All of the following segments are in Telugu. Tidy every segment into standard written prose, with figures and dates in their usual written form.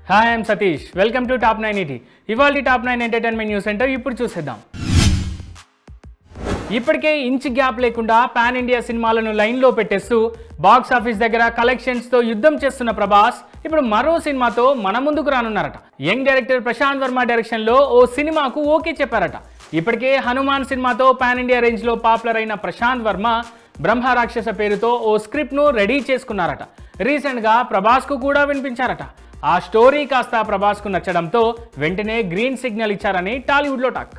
Hi I'm Satish welcome to top 9 ET ఇవాల్టి టాప్ 9 ఎంటర్టైన్మెంట్ న్యూస్ సెంటర్ ఇప్పుడు చూసేద్దాం. ఇప్పటికే ఇంచ్ గ్యాప్ లేకుండా పాన్ ఇండియా సినిమాలను లైన్లో పెట్టేస్తూ బాక్స్ ఆఫీస్ దగ్గర కలెక్షన్స్తో యుద్ధం చేస్తున్న ప్రభాస్ ఇప్పుడు మరో సినిమాతో మన ముందుకు రానున్నారట. యంగ్ డైరెక్టర్ ప్రశాంత్ వర్మ డైరెక్షన్లో ఓ సినిమాకు ఓకే చెప్పారట. ఇప్పటికే హనుమాన్ సినిమాతో పాన్ ఇండియా రేంజ్లో పాపులర్ అయిన ప్రశాంత్ వర్మ బ్రహ్మ రాక్షస పేరుతో ఓ స్క్రిప్ట్ను రెడీ చేసుకున్నారట. రీసెంట్గా ప్రభాస్కు కూడా వినిపించారట. ఆ స్టోరీ కాస్త ప్రభాస్కు నచ్చడంతో వెంటనే గ్రీన్ సిగ్నల్ ఇచ్చారని టాలీవుడ్లో టాక్.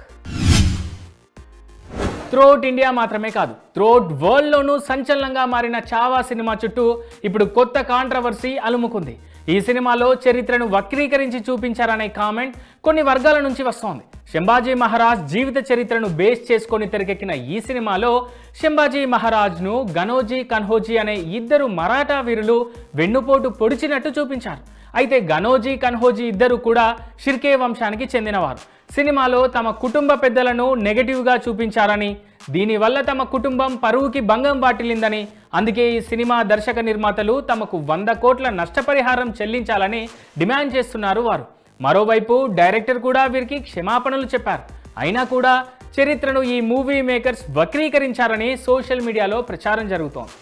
త్రోట్ ఇండియా మాత్రమే కాదు, త్రోట్ వరల్డ్లోనూ సంచలనంగా మారిన చావా సినిమా చుట్టూ ఇప్పుడు కొత్త కాంట్రవర్సీ అలుముకుంది. ఈ సినిమాలో చరిత్రను వక్రీకరించి చూపించారనే కామెంట్ కొన్ని వర్గాల నుంచి వస్తోంది. శంభాజీ మహారాజ్ జీవిత చరిత్రను బేస్ చేసుకొని తెరకెక్కిన ఈ సినిమాలో శంభాజీ మహారాజ్ను గనోజీ కన్హోజీ అనే ఇద్దరు మరాఠా వీరులు వెన్నుపోటు పొడిచినట్టు చూపించారు. అయితే గనోజీ కన్హోజీ ఇద్దరు కూడా షిర్కే వంశానికి చెందినవారు. సినిమాలో తమ కుటుంబ పెద్దలను నెగటివ్గా చూపించారని, దీనివల్ల తమ కుటుంబం పరువుకి భంగం వాటిల్లిందని, అందుకే ఈ సినిమా దర్శక నిర్మాతలు తమకు 100 కోట్ల నష్టపరిహారం చెల్లించాలని డిమాండ్ చేస్తున్నారు వారు. మరోవైపు డైరెక్టర్ కూడా వీరికి క్షమాపణలు చెప్పారు. అయినా కూడా చరిత్రను ఈ మూవీ మేకర్స్ వక్రీకరించారని సోషల్ మీడియాలో ప్రచారం జరుగుతోంది.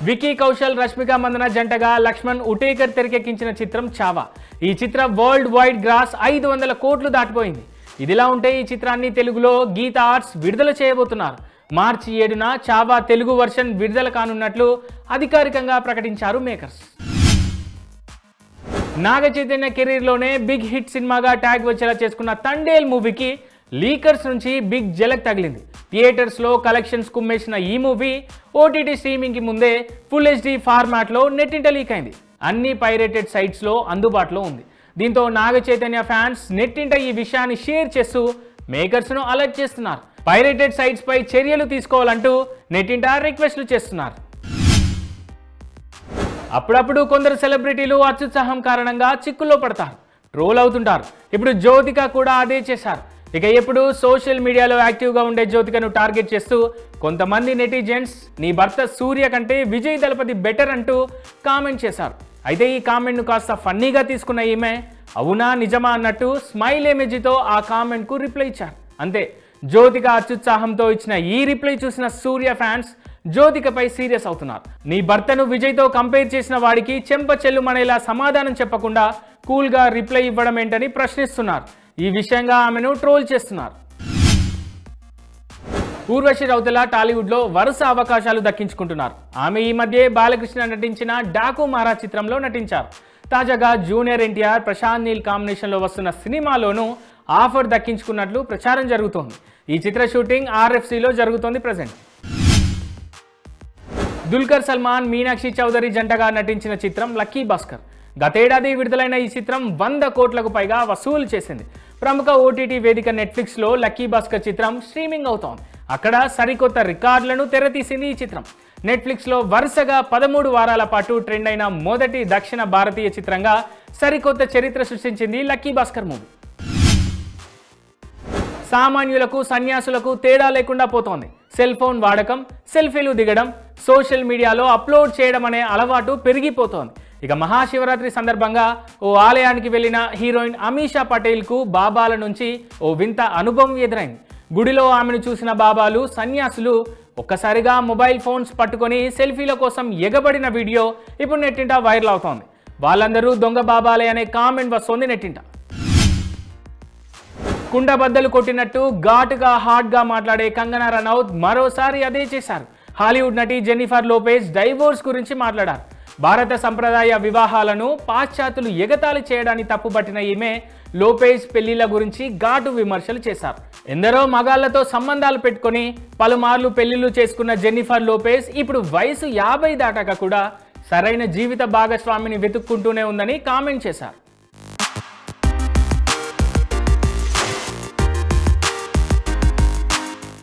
వికీ కౌశల్, రష్మిక మందన జంటగా లక్ష్మణ్ ఉటేకర్ తెరకెక్కించిన చిత్రం చావా. ఈ చిత్రం వరల్డ్ వైడ్ గ్రాస్ 500 కోట్లు దాటిపోయింది. ఇదిలా ఉంటే ఈ చిత్రాన్ని తెలుగులో గీతా ఆర్ట్స్ విడుదల చేయబోతున్నారు. మార్చి 7న చావా తెలుగు వర్షన్ విడుదల కానున్నట్లు అధికారికంగా ప్రకటించారు makers. Naga Chaitanya కెరీర్లోనే big hit సినిమాగా ట్యాగ్ వచ్చేలా చేసుకున్న తండేల్ మూవీకి లీకర్స్ నుంచి బిగ్ జలక్ తగిలింది. థియేటర్స్లో కలెక్షన్స్ కుమ్మేసిన ఈ మూవీ ఓటీటీ స్ట్రీమింగ్కి ముందే ఫుల్ HD ఫార్మాట్లో నెట్టింట లీక్ అయింది. అన్ని పైరేటెడ్ సైట్స్లో అందుబాటులో ఉంది. దీంతో నాగ చైతన్య ఫ్యాన్స్ నెట్టింట ఈ విషయాన్ని షేర్ చేస్తూ మేకర్స్ను అలర్ట్ చేస్తున్నారు. పైరేటెడ్ సైట్స్పై చర్యలు తీసుకోవాలంటూ నెట్టింట రిక్వెస్ట్లు చేస్తున్నారు. అప్పుడప్పుడు కొందరు సెలబ్రిటీలు అత్యుత్సాహం కారణంగా చిక్కుల్లో పడతారు, ట్రోల్ అవుతుంటారు. ఇప్పుడు జ్యోతిక కూడా అదే చేశారు. ఇక ఎప్పుడు సోషల్ మీడియాలో యాక్టివ్గా ఉండే జ్యోతికను టార్గెట్ చేస్తూ కొంతమంది నెటిజన్స్ నీ భర్త సూర్య కంటే విజయ్ దళపతి బెటర్ అంటూ కామెంట్ చేశారు. అయితే ఈ కామెంట్ను కాస్త ఫన్నీగా తీసుకున్న ఈమె అవునా నిజమా అన్నట్టు స్మైల్ ఎమోజీతో ఆ కామెంట్కు రిప్లై ఇచ్చారు. అంతే, జ్యోతిక అత్యుత్సాహంతో ఇచ్చిన ఈ రిప్లై చూసిన సూర్య ఫ్యాన్స్ జ్యోతికపై సీరియస్ అవుతున్నారు. నీ భర్తను విజయ్తో కంపేర్ చేసిన వాడికి చెంప చెల్లుమనేలా సమాధానం చెప్పకుండా కూల్గా రిప్లై ఇవ్వడం ఏంటని ప్రశ్నిస్తున్నారు. ఈ విషయంగా ఆమెను ట్రోల్ చేస్తున్నారు. ఊర్వశి రౌతల టాలీవుడ్లో వరుస అవకాశాలు దక్కించుకుంటున్నారు. ఆమె ఈ మధ్య బాలకృష్ణ నటించిన డాకు మహారాజ్ చిత్రంలో నటించారు. తాజాగా జూనియర్ ఎన్టీఆర్, ప్రశాంత్ నీల్ కాంబినేషన్లో వస్తున్న సినిమాలోనూ ఆఫర్ దక్కించుకున్నట్లు ప్రచారం జరుగుతోంది. ఈ చిత్ర షూటింగ్ RFCలో జరుగుతోంది ప్రజెంట్. దుల్కర్ సల్మాన్, మీనాక్షి చౌదరి జంటగా నటించిన చిత్రం లక్కీ భాస్కర్. గతేడాది విడుదలైన ఈ చిత్రం 100 కోట్లకు పైగా వసూలు చేసింది. ప్రముఖ ఓటీటీ వేదిక నెట్ఫ్లిక్స్లో లక్కీ భాస్కర్ చిత్రం స్ట్రీమింగ్ అవుతోంది. అక్కడ సరికొత్త రికార్డులను తెరతీసింది ఈ చిత్రం. నెట్ఫ్లిక్స్లో వరుసగా 13 వారాల పాటు ట్రెండ్ అయిన మొదటి దక్షిణ భారతీయ చిత్రంగా సరికొత్త చరిత్ర సృష్టించింది లక్కీ భాస్కర్ మూవీ. సామాన్యులకు సన్యాసులకు తేడా లేకుండా పోతోంది. సెల్ ఫోన్ వాడకం, సెల్ఫీలు దిగడం, సోషల్ మీడియాలో అప్లోడ్ చేయడం అనే అలవాటు పెరిగిపోతోంది. ఇక మహాశివరాత్రి సందర్భంగా ఓ ఆలయానికి వెళ్లిన హీరోయిన్ అమీషా పటేల్కు బాబాల నుంచి ఓ వింత అనుభవం ఎదురైంది. గుడిలో ఆమెను చూసిన బాబాలు, సన్యాసులు ఒక్కసారిగా మొబైల్ ఫోన్స్ పట్టుకొని సెల్ఫీల కోసం ఎగబడిన వీడియో ఇప్పుడు నెట్టింట వైరల్ అవుతోంది. వాళ్ళందరూ దొంగ బాబాలే అనే కామెంట్ వస్తోంది నెట్టింట. కుండబద్దలు కొట్టినట్టు ఘాటుగా హాట్గా మాట్లాడే కంగనా రనౌత్ మరోసారి అదే చేశారు. హాలీవుడ్ నటి జెన్నిఫర్ లోపెజ్ డైవోర్స్ గురించి మాట్లాడారు. భారత సంప్రదాయ వివాహాలను పాశ్చాత్యులు ఎగతాళి చేయడాన్ని తప్పుపట్టిన ఈమె లోపెజ్ పెళ్లిళ్ల గురించి ఘాటు విమర్శలు చేశారు. ఎందరో మగాళ్లతో సంబంధాలు పెట్టుకొని పలుమార్లు పెళ్లిళ్లు చేసుకున్న జెన్నిఫర్ లోపెజ్ ఇప్పుడు వయసు 50 దాటాక కూడా సరైన జీవిత భాగస్వామిని వెతుక్కుంటూనే ఉందని కామెంట్ చేశారు.